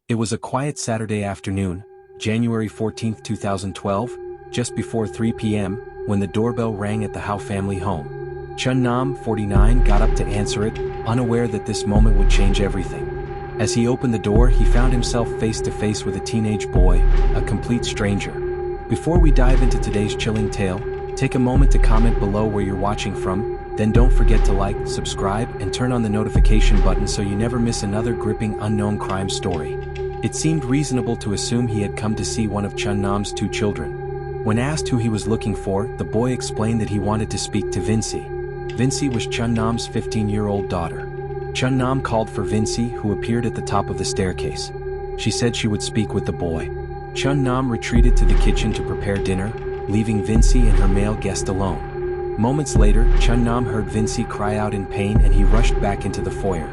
It was a quiet Saturday afternoon, January 14, 2012, just before 3 p.m., when the doorbell rang at the Howe family home. Chun Nam, 49, got up to answer it, unaware that this moment would change everything. As he opened the door, he found himself face to face with a teenage boy, a complete stranger. Before we dive into today's chilling tale, take a moment to comment below where you're watching from, then don't forget to like, subscribe, and turn on the notification button so you never miss another gripping unknown crime story. It seemed reasonable to assume he had come to see one of Chun Nam's 2 children. When asked who he was looking for, the boy explained that he wanted to speak to Vincey. Vincey was Chun Nam's 15-year-old daughter. Chun Nam called for Vincey, who appeared at the top of the staircase. She said she would speak with the boy. Chun Nam retreated to the kitchen to prepare dinner, leaving Vincey and her male guest alone. Moments later, Chun Nam heard Vincey cry out in pain and he rushed back into the foyer.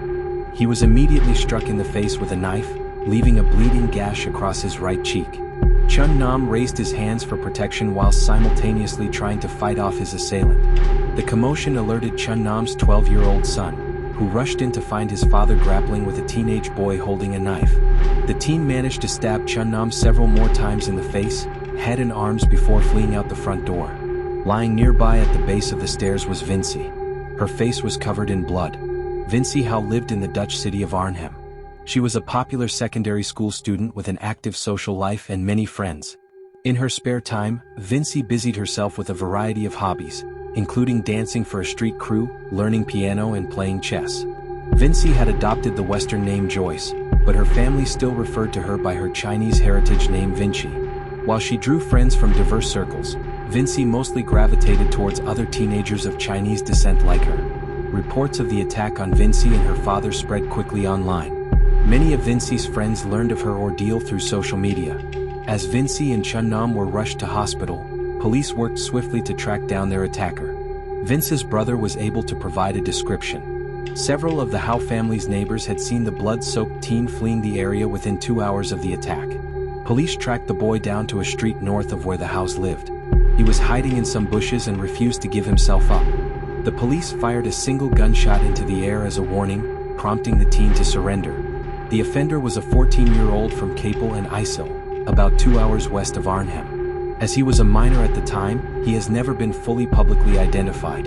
He was immediately struck in the face with a knife, leaving a bleeding gash across his right cheek. Chun Nam raised his hands for protection while simultaneously trying to fight off his assailant. The commotion alerted Chun Nam's 12-year-old son, who rushed in to find his father grappling with a teenage boy holding a knife. The teen managed to stab Chun Nam several more times in the face, head and arms before fleeing out the front door. Lying nearby at the base of the stairs was Vincey. Her face was covered in blood. Vincey Howe lived in the Dutch city of Arnhem. She was a popular secondary school student with an active social life and many friends. In her spare time, Vincey busied herself with a variety of hobbies, including dancing for a street crew, learning piano and playing chess. Vincey had adopted the Western name Joyce, but her family still referred to her by her Chinese heritage name Vincey. While she drew friends from diverse circles, Vincey mostly gravitated towards other teenagers of Chinese descent like her. Reports of the attack on Vincey and her father spread quickly online. Many of Vincey's friends learned of her ordeal through social media. As Vincey and Chun Nam were rushed to hospital, police worked swiftly to track down their attacker. Vince's brother was able to provide a description. Several of the Howe family's neighbors had seen the blood-soaked teen fleeing the area within 2 hours of the attack. Police tracked the boy down to a street north of where the Howes lived. He was hiding in some bushes and refused to give himself up. The police fired a single gunshot into the air as a warning, prompting the teen to surrender. The offender was a 14-year-old from Capel and Isel, about 2 hours west of Arnhem. As he was a minor at the time, he has never been fully publicly identified.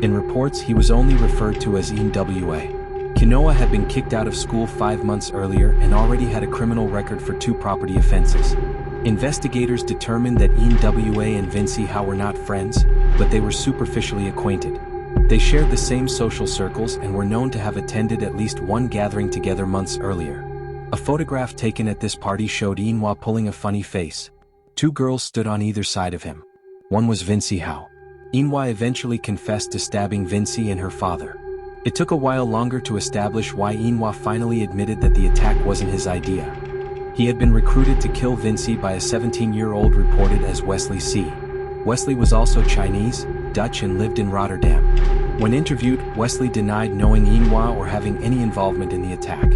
In reports, he was only referred to as Nwa. Kinoa had been kicked out of school 5 months earlier and already had a criminal record for 2 property offenses. Investigators determined that Nwa and Vincey Howe were not friends, but they were superficially acquainted. They shared the same social circles and were known to have attended at least one gathering together months earlier. A photograph taken at this party showed Nwa pulling a funny face. 2 girls stood on either side of him. One was Vincey Howe. Nwa eventually confessed to stabbing Vincey and her father. It took a while longer to establish why Nwa finally admitted that the attack wasn't his idea. He had been recruited to kill Vincey by a 17-year-old reported as Wesley C. Wesley was also Chinese, Dutch and lived in Rotterdam. When interviewed, Wesley denied knowing Nwa or having any involvement in the attack.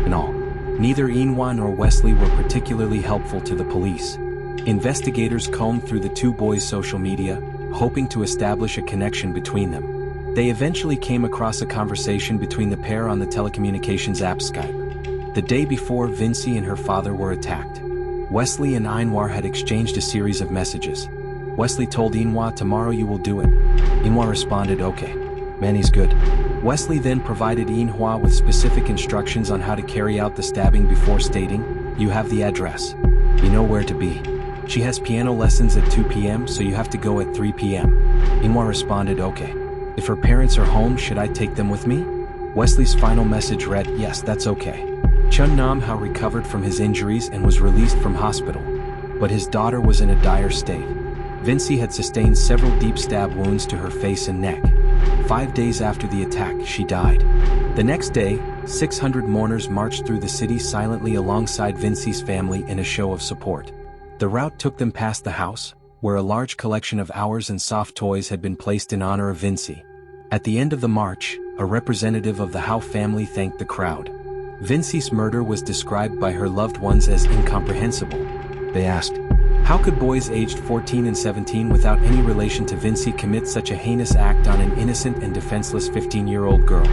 In all, neither Nwa nor Wesley were particularly helpful to the police. Investigators combed through the 2 boys' social media, hoping to establish a connection between them. They eventually came across a conversation between the pair on the telecommunications app Skype. The day before Vincey and her father were attacked, Wesley and Nwa had exchanged a series of messages. Wesley told Nwa, "Tomorrow you will do it." Nwa responded, "Okay. Man, he's good." Wesley then provided Nwa with specific instructions on how to carry out the stabbing before stating, "You have the address. You know where to be. She has piano lessons at 2 p.m., so you have to go at 3 p.m. Nwa responded, "Okay. If her parents are home, should I take them with me?" Wesley's final message read, "Yes, that's okay." Chun Nam Howe recovered from his injuries and was released from hospital, but his daughter was in a dire state. Vincey had sustained several deep stab wounds to her face and neck. 5 days after the attack, she died. The next day, 600 mourners marched through the city silently alongside Vincey's family in a show of support. The route took them past the house, where a large collection of hours and soft toys had been placed in honor of Vincey. At the end of the march, a representative of the Howe family thanked the crowd. Vincey's murder was described by her loved ones as incomprehensible. They asked, "How could boys aged 14 and 17 without any relation to Vincey commit such a heinous act on an innocent and defenseless 15-year-old girl?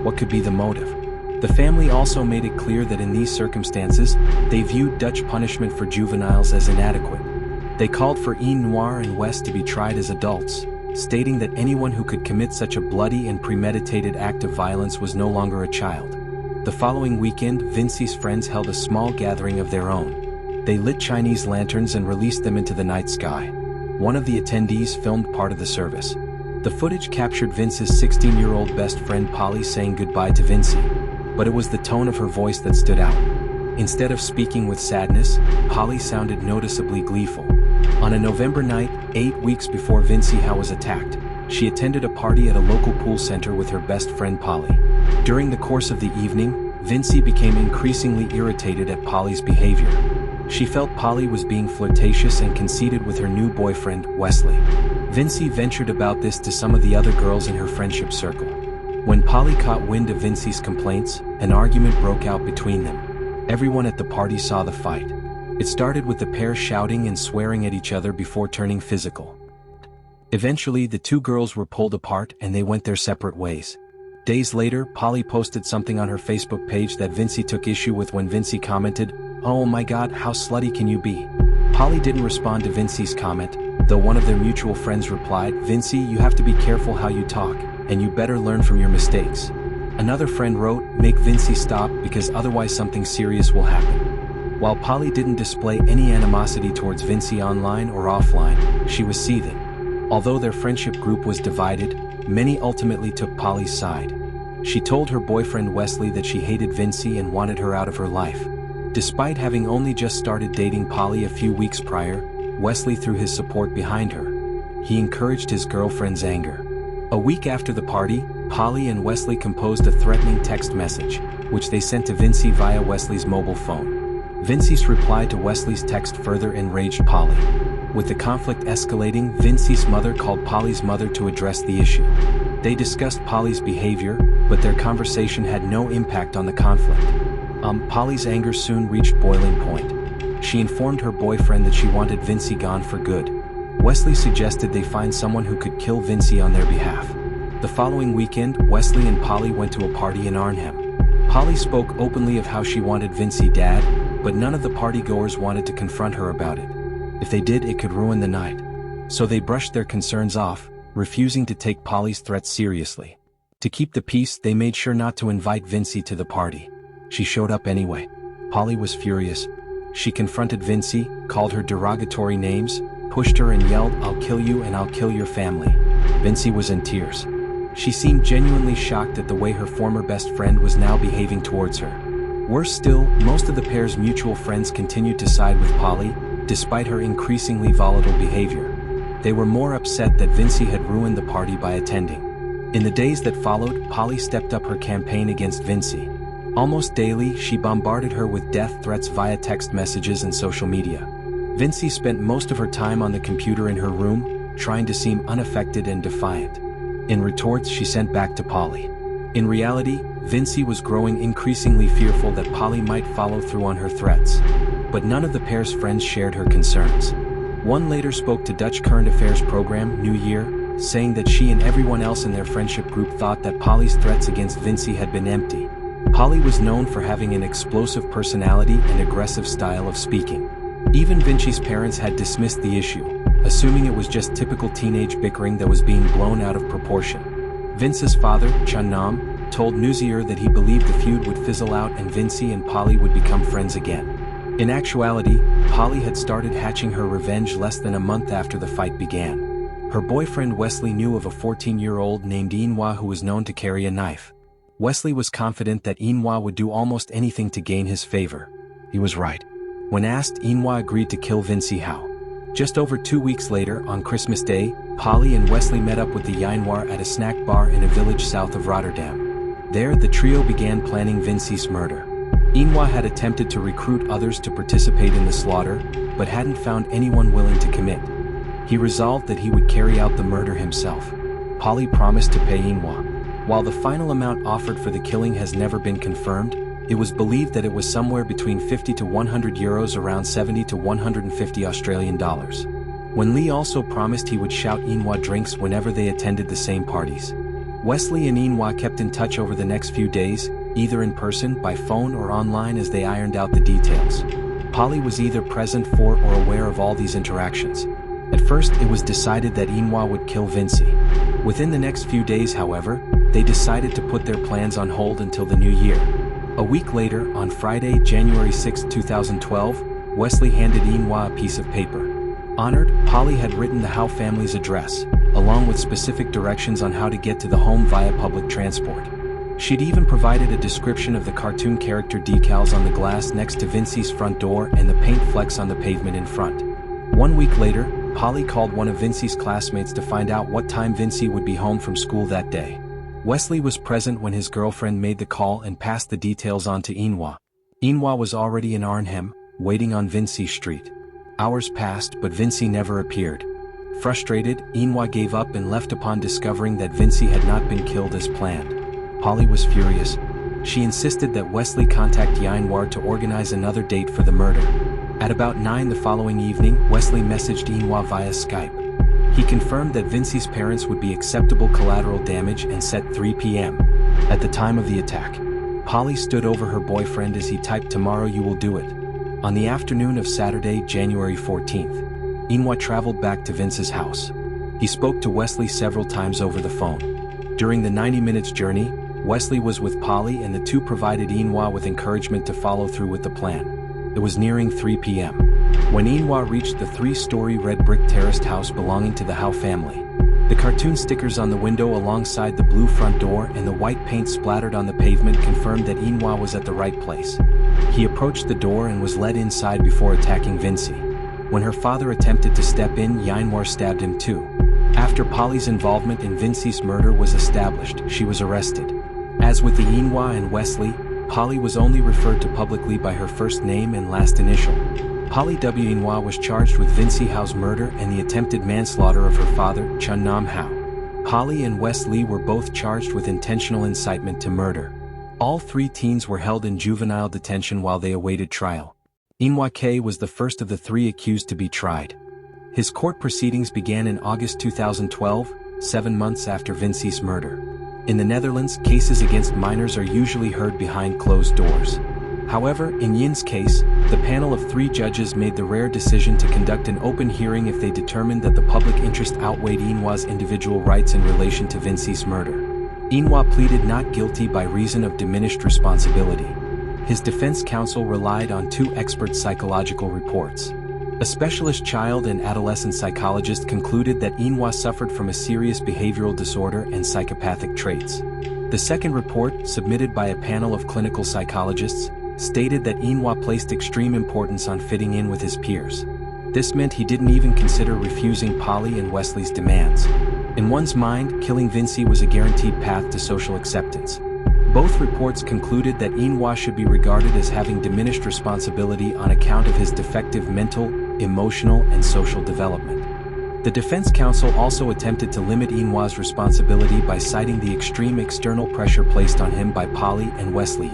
What could be the motive?" The family also made it clear that in these circumstances, they viewed Dutch punishment for juveniles as inadequate. They called for Ian Noir and West to be tried as adults, stating that anyone who could commit such a bloody and premeditated act of violence was no longer a child. The following weekend, Vincey's friends held a small gathering of their own. They lit Chinese lanterns and released them into the night sky. One of the attendees filmed part of the service. The footage captured Vince's 16-year-old best friend Polly saying goodbye to Vincey, but it was the tone of her voice that stood out. Instead of speaking with sadness, Polly sounded noticeably gleeful. On a November night, 8 weeks before Vincey was attacked, she attended a party at a local pool center with her best friend Polly. During the course of the evening, Vincey became increasingly irritated at Polly's behavior. She felt Polly was being flirtatious and conceited with her new boyfriend, Wesley. Vincey ventured about this to some of the other girls in her friendship circle. When Polly caught wind of Vincey's complaints, an argument broke out between them. Everyone at the party saw the fight. It started with the pair shouting and swearing at each other before turning physical. Eventually, the two girls were pulled apart and they went their separate ways. Days later, Polly posted something on her Facebook page that Vincey took issue with when Vincey commented, "Oh my God, how slutty can you be?" Polly didn't respond to Vincey's comment, though one of their mutual friends replied, "Vincey, you have to be careful how you talk, and you better learn from your mistakes." Another friend wrote, "Make Vincey stop because otherwise something serious will happen." While Polly didn't display any animosity towards Vincey online or offline, she was seething. Although their friendship group was divided, many ultimately took Polly's side. She told her boyfriend Wesley that she hated Vincey and wanted her out of her life. Despite having only just started dating Polly a few weeks prior, Wesley threw his support behind her. He encouraged his girlfriend's anger. A week after the party, Polly and Wesley composed a threatening text message, which they sent to Vincey via Wesley's mobile phone. Vincey's reply to Wesley's text further enraged Polly. With the conflict escalating, Vincey's mother called Polly's mother to address the issue. They discussed Polly's behavior, but their conversation had no impact on the conflict. Polly's anger soon reached boiling point. She informed her boyfriend that she wanted Vincey gone for good. Wesley suggested they find someone who could kill Vincey on their behalf. The following weekend, Wesley and Polly went to a party in Arnhem. Polly spoke openly of how she wanted Vincey dead, but none of the partygoers wanted to confront her about it. If they did, it could ruin the night. So they brushed their concerns off, refusing to take Polly's threats seriously. To keep the peace, they made sure not to invite Vincey to the party. She showed up anyway. Polly was furious. She confronted Vincey, called her derogatory names, pushed her and yelled, "I'll kill you and I'll kill your family." Vincey was in tears. She seemed genuinely shocked at the way her former best friend was now behaving towards her. Worse still, most of the pair's mutual friends continued to side with Polly, despite her increasingly volatile behavior. They were more upset that Vincey had ruined the party by attending. In the days that followed, Polly stepped up her campaign against Vincey. Almost daily, she bombarded her with death threats via text messages and social media. Vincey spent most of her time on the computer in her room, trying to seem unaffected and defiant. In retorts she sent back to Polly. In reality, Vincey was growing increasingly fearful that Polly might follow through on her threats. But none of the pair's friends shared her concerns. One later spoke to Dutch current affairs program, New Year, saying that she and everyone else in their friendship group thought that Polly's threats against Vincey had been empty. Polly was known for having an explosive personality and aggressive style of speaking. Even Vincey's parents had dismissed the issue, assuming it was just typical teenage bickering that was being blown out of proportion. Vince's father, Chun Nam, told Newsier that he believed the feud would fizzle out and Vincey and Polly would become friends again. In actuality, Polly had started hatching her revenge less than a month after the fight began. Her boyfriend Wesley knew of a 14-year-old named Inwa who was known to carry a knife. Wesley was confident that Inwa would do almost anything to gain his favor. He was right. When asked, Inwa agreed to kill Vincey Howe. Just over 2 weeks later, on Christmas Day, Polly and Wesley met up with the Yinwar at a snack bar in a village south of Rotterdam. There, the trio began planning Vincey's murder. Inwa had attempted to recruit others to participate in the slaughter, but hadn't found anyone willing to commit. He resolved that he would carry out the murder himself. Polly promised to pay Inwa. While the final amount offered for the killing has never been confirmed, it was believed that it was somewhere between 50 to 100 euros, around 70 to 150 Australian dollars. When Lee also promised he would shout Inwa drinks whenever they attended the same parties. Wesley and Inwa kept in touch over the next few days, either in person, by phone, or online as they ironed out the details. Polly was either present for or aware of all these interactions. At first, it was decided that Inwa would kill Vincey. Within the next few days, however, they decided to put their plans on hold until the new year. A week later, on Friday, January 6, 2012, Wesley handed Inwa a piece of paper. Honored, Polly had written the Howe family's address, along with specific directions on how to get to the home via public transport. She'd even provided a description of the cartoon character decals on the glass next to Vincey's front door and the paint flecks on the pavement in front. 1 week later, Polly called one of Vincey's classmates to find out what time Vincey would be home from school that day. Wesley was present when his girlfriend made the call and passed the details on to Inwa. Inwa was already in Arnhem, waiting on Vincey Street. Hours passed, but Vincey never appeared. Frustrated, Inwa gave up and left upon discovering that Vincey had not been killed as planned. Polly was furious. She insisted that Wesley contact Yinwar to organize another date for the murder. At about 9 the following evening, Wesley messaged Inwa via Skype. He confirmed that Vincey's parents would be acceptable collateral damage and set 3 p.m. At the time of the attack. Polly stood over her boyfriend as he typed, "Tomorrow you will do it." On the afternoon of Saturday, January 14th, Inwa traveled back to Vince's house. He spoke to Wesley several times over the phone. During the 90 minutes journey, Wesley was with Polly and the two provided Inwa with encouragement to follow through with the plan. It was nearing 3 p.m. when Inwa reached the 3-story red brick terraced house belonging to the Howe family. The cartoon stickers on the window alongside the blue front door and the white paint splattered on the pavement confirmed that Inwa was at the right place. He approached the door and was led inside before attacking Vincey. When her father attempted to step in, Yinwar stabbed him too. After Polly's involvement in Vincey's murder was established, she was arrested. As with the Inwa and Wesley, Polly was only referred to publicly by her first name and last initial. Polly W. Inwa was charged with Vincey Howe's murder and the attempted manslaughter of her father, Chun Nam Howe. Polly and Wesley were both charged with intentional incitement to murder. All 3 teens were held in juvenile detention while they awaited trial. Inwa K was the first of the 3 accused to be tried. His court proceedings began in August 2012, 7 months after Vincey's murder. In the Netherlands, cases against minors are usually heard behind closed doors. However, in Yin's case, the panel of 3 judges made the rare decision to conduct an open hearing if they determined that the public interest outweighed Inwa's individual rights in relation to Vincey's murder. Inwa pleaded not guilty by reason of diminished responsibility. His defense counsel relied on 2 expert psychological reports. A specialist child and adolescent psychologist concluded that Inwa suffered from a serious behavioral disorder and psychopathic traits. The second report, submitted by a panel of clinical psychologists, stated that Inwa placed extreme importance on fitting in with his peers. This meant he didn't even consider refusing Polly and Wesley's demands. In one's mind, killing Vincey was a guaranteed path to social acceptance. Both reports concluded that Inwa should be regarded as having diminished responsibility on account of his defective mental, emotional, and social development. The defense counsel also attempted to limit Inwa's responsibility by citing the extreme external pressure placed on him by Polly and Wesley.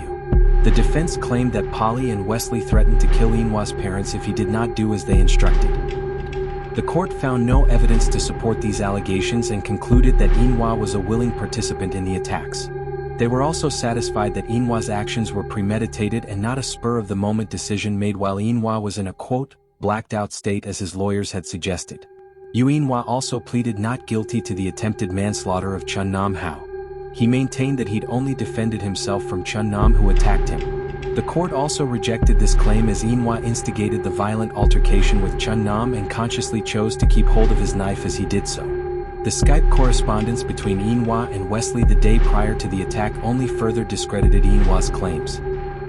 The defense claimed that Polly and Wesley threatened to kill Inwa's parents if he did not do as they instructed. The court found no evidence to support these allegations and concluded that Inwa was a willing participant in the attacks. They were also satisfied that Inwa's actions were premeditated and not a spur-of-the-moment decision made while Inwa was in a, quote, blacked-out state as his lawyers had suggested. Inwa also pleaded not guilty to the attempted manslaughter of Chun Nam Howe. He maintained that he'd only defended himself from Chun Nam who attacked him. The court also rejected this claim as Inwa instigated the violent altercation with Chun Nam and consciously chose to keep hold of his knife as he did so. The Skype correspondence between Inwa and Wesley the day prior to the attack only further discredited Inwa's claims.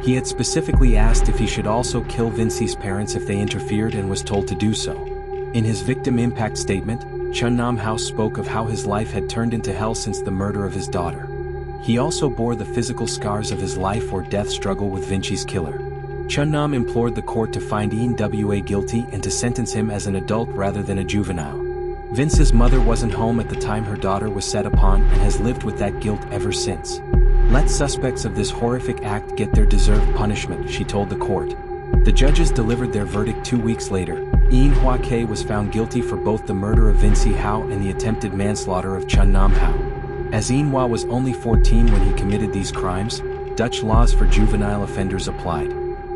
He had specifically asked if he should also kill Vincey's parents if they interfered and was told to do so. In his victim impact statement, Chun Nam Howe spoke of how his life had turned into hell since the murder of his daughter. He also bore the physical scars of his life or death struggle with Vincey's killer. Chun Nam implored the court to find Inwa guilty and to sentence him as an adult rather than a juvenile. Vince's mother wasn't home at the time her daughter was set upon and has lived with that guilt ever since. Let suspects of this horrific act get their deserved punishment, she told the court. The judges delivered their verdict 2 weeks later. Inwa K was found guilty for both the murder of Vincey Howe and the attempted manslaughter of Chun Nam Howe. As Inwa was only 14 when he committed these crimes, Dutch laws for juvenile offenders applied.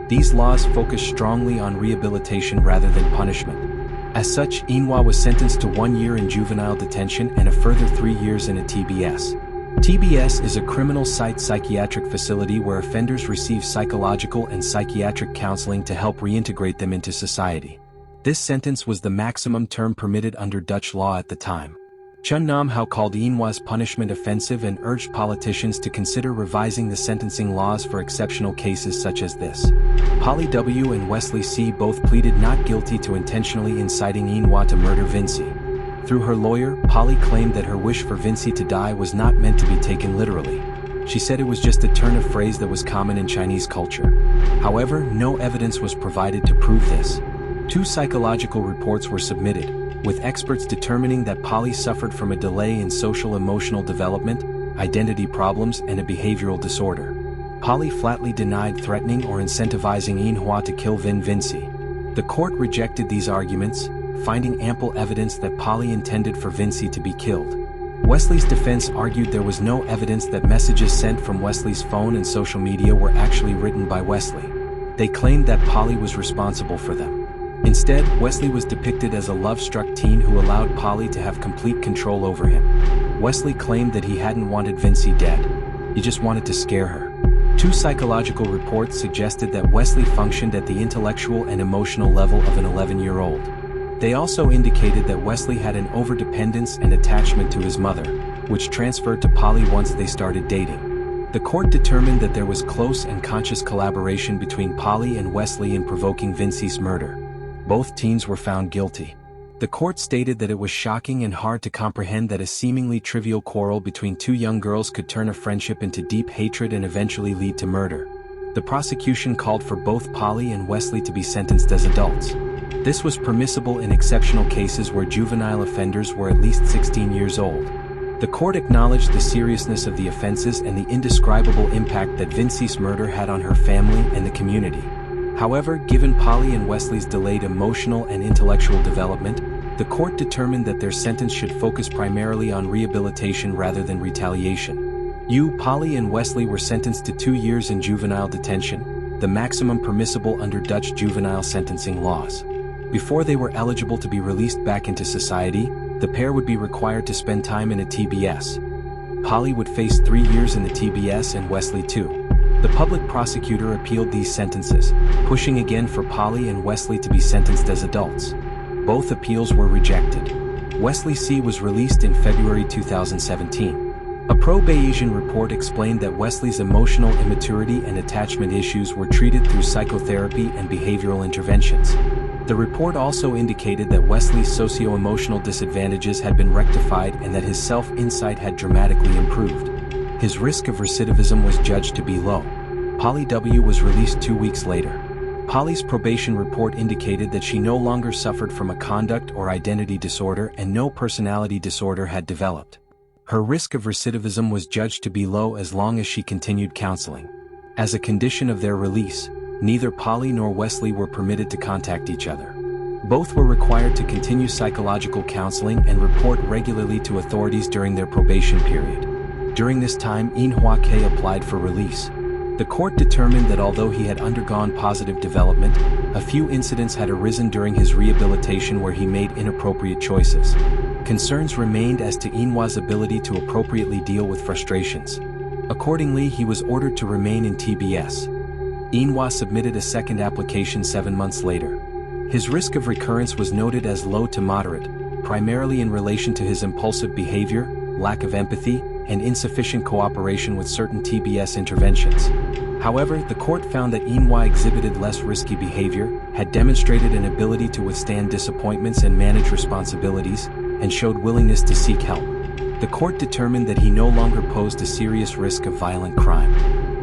These laws focus strongly on rehabilitation rather than punishment. As such, Inwa was sentenced to 1 year in juvenile detention and a further 3 years in a TBS. TBS is a criminal site psychiatric facility where offenders receive psychological and psychiatric counseling to help reintegrate them into society. This sentence was the maximum term permitted under Dutch law at the time. Chun Nam Hao called Inwa's punishment offensive and urged politicians to consider revising the sentencing laws for exceptional cases such as this. Polly W. and Wesley C. both pleaded not guilty to intentionally inciting Inwa to murder Vincey. Through her lawyer, Polly claimed that her wish for Vincey to die was not meant to be taken literally. She said it was just a turn of phrase that was common in Chinese culture. However, no evidence was provided to prove this. 2 psychological reports were submitted, with experts determining that Polly suffered from a delay in social-emotional development, identity problems, and a behavioral disorder. Polly flatly denied threatening or incentivizing Inhua to kill Vincey. The court rejected these arguments, finding ample evidence that Polly intended for Vincey to be killed. Wesley's defense argued there was no evidence that messages sent from Wesley's phone and social media were actually written by Wesley. They claimed that Polly was responsible for them. Instead, Wesley was depicted as a love-struck teen who allowed Polly to have complete control over him. Wesley claimed that he hadn't wanted Vincey dead. He just wanted to scare her. 2 psychological reports suggested that Wesley functioned at the intellectual and emotional level of an 11-year-old. They also indicated that Wesley had an overdependence and attachment to his mother, which transferred to Polly once they started dating. The court determined that there was close and conscious collaboration between Polly and Wesley in provoking Vincey's murder. Both teens were found guilty. The court stated that it was shocking and hard to comprehend that a seemingly trivial quarrel between 2 young girls could turn a friendship into deep hatred and eventually lead to murder. The prosecution called for both Polly and Wesley to be sentenced as adults. This was permissible in exceptional cases where juvenile offenders were at least 16 years old. The court acknowledged the seriousness of the offenses and the indescribable impact that Vincey's murder had on her family and the community. However, given Polly and Wesley's delayed emotional and intellectual development, the court determined that their sentence should focus primarily on rehabilitation rather than retaliation. Polly and Wesley were sentenced to 2 years in juvenile detention, the maximum permissible under Dutch juvenile sentencing laws. Before they were eligible to be released back into society, the pair would be required to spend time in a TBS. Polly would face 3 years in the TBS and Wesley 2. The public prosecutor appealed these sentences, pushing again for Polly and Wesley to be sentenced as adults. Both appeals were rejected. Wesley C. was released in February 2017. A pro-Bayesian report explained that Wesley's emotional immaturity and attachment issues were treated through psychotherapy and behavioral interventions. The report also indicated that Wesley's socio-emotional disadvantages had been rectified and that his self-insight had dramatically improved. His risk of recidivism was judged to be low. Polly W. was released 2 weeks later. Polly's probation report indicated that she no longer suffered from a conduct or identity disorder and no personality disorder had developed. Her risk of recidivism was judged to be low as long as she continued counseling. As a condition of their release, neither Polly nor Wesley were permitted to contact each other. Both were required to continue psychological counseling and report regularly to authorities during their probation period. During this time, Inhua K applied for release. The court determined that although he had undergone positive development, a few incidents had arisen during his rehabilitation where he made inappropriate choices. Concerns remained as to Inhua's ability to appropriately deal with frustrations. Accordingly, he was ordered to remain in TBS. Inhua submitted a second application 7 months later. His risk of recurrence was noted as low to moderate, primarily in relation to his impulsive behavior, lack of empathy, and insufficient cooperation with certain TBS interventions. However, the court found that Inhua exhibited less risky behavior, had demonstrated an ability to withstand disappointments and manage responsibilities, and showed willingness to seek help. The court determined that he no longer posed a serious risk of violent crime.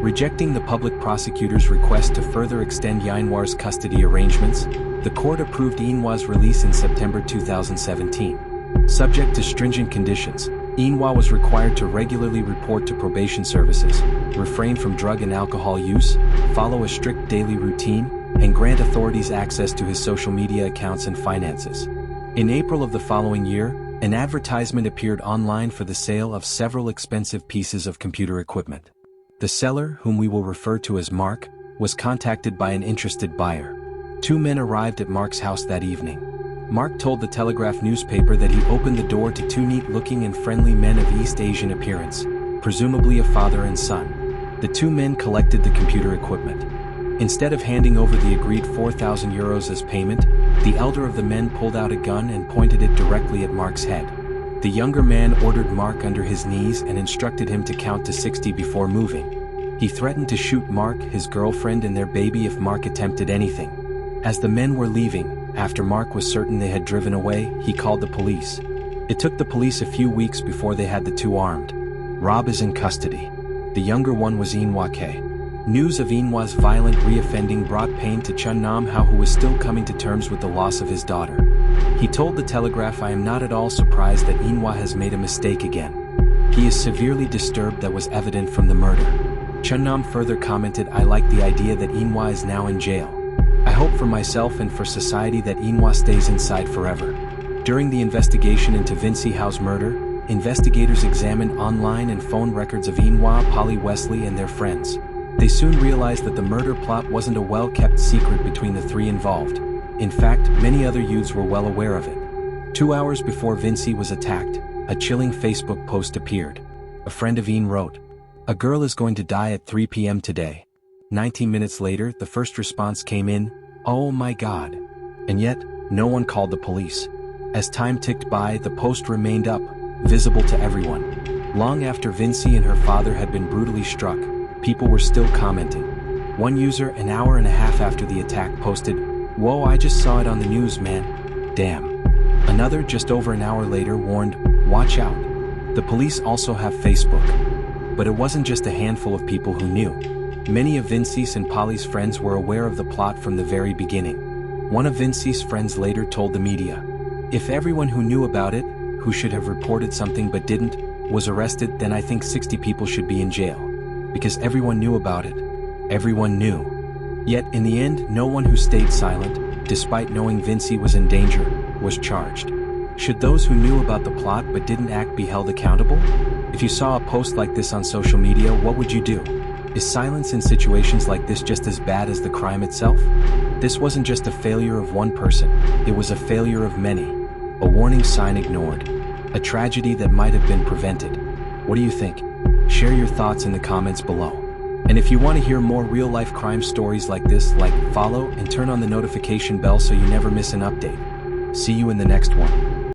Rejecting the public prosecutor's request to further extend Inhua's custody arrangements, the court approved Inhua's release in September 2017. Subject to stringent conditions, Inhua was required to regularly report to probation services, refrain from drug and alcohol use, follow a strict daily routine, and grant authorities access to his social media accounts and finances. In April of the following year, an advertisement appeared online for the sale of several expensive pieces of computer equipment. The seller, whom we will refer to as Mark, was contacted by an interested buyer. Two men arrived at Mark's house that evening. Mark told the Telegraph newspaper that he opened the door to two neat-looking and friendly men of East Asian appearance, presumably a father and son. The two men collected the computer equipment. Instead of handing over the agreed €4,000 as payment, the elder of the men pulled out a gun and pointed it directly at Mark's head. The younger man ordered Mark under his knees and instructed him to count to 60 before moving. He threatened to shoot Mark, his girlfriend, and their baby if Mark attempted anything. As the men were leaving, after Mark was certain they had driven away, he called the police. It took the police a few weeks before they had the two armed. Rob is in custody. The younger one was Inwa K. News of Inwa's violent reoffending brought pain to Chun Nam Hao, who was still coming to terms with the loss of his daughter. He told the Telegraph, "I am not at all surprised that Inwa has made a mistake again. He is severely disturbed, that was evident from the murder." Chun Nam further commented, "I like the idea that Inwa is now in jail. I hope for myself and for society that Inwa stays inside forever." During the investigation into Vincey Howe's murder, investigators examined online and phone records of Inwa, Polly Wesley, and their friends. They soon realized that the murder plot wasn't a well-kept secret between the three involved. In fact, many other youths were well aware of it. 2 hours before Vincey was attacked, a chilling Facebook post appeared. A friend of Ian wrote, "A girl is going to die at 3 p.m. today." 19 minutes later, the first response came in, "Oh my God." And yet, no one called the police. As time ticked by, the post remained up, visible to everyone. Long after Vincey and her father had been brutally struck, people were still commenting. One user, an hour and a half after the attack, posted, "Whoa, I just saw it on the news, man. Damn." Another, just over an hour later, warned, "Watch out." The police also have Facebook. But it wasn't just a handful of people who knew. Many of Vincey's and Polly's friends were aware of the plot from the very beginning. One of Vincey's friends later told the media, "If everyone who knew about it, who should have reported something but didn't, was arrested, then I think 60 people should be in jail. Because everyone knew about it. Everyone knew." Yet, in the end, no one who stayed silent, despite knowing Vincey was in danger, was charged. Should those who knew about the plot but didn't act be held accountable? If you saw a post like this on social media, what would you do? Is silence in situations like this just as bad as the crime itself? This wasn't just a failure of one person, it was a failure of many. A warning sign ignored. A tragedy that might have been prevented. What do you think? Share your thoughts in the comments below. And if you want to hear more real-life crime stories like this, follow and turn on the notification bell so you never miss an update. See you in the next one.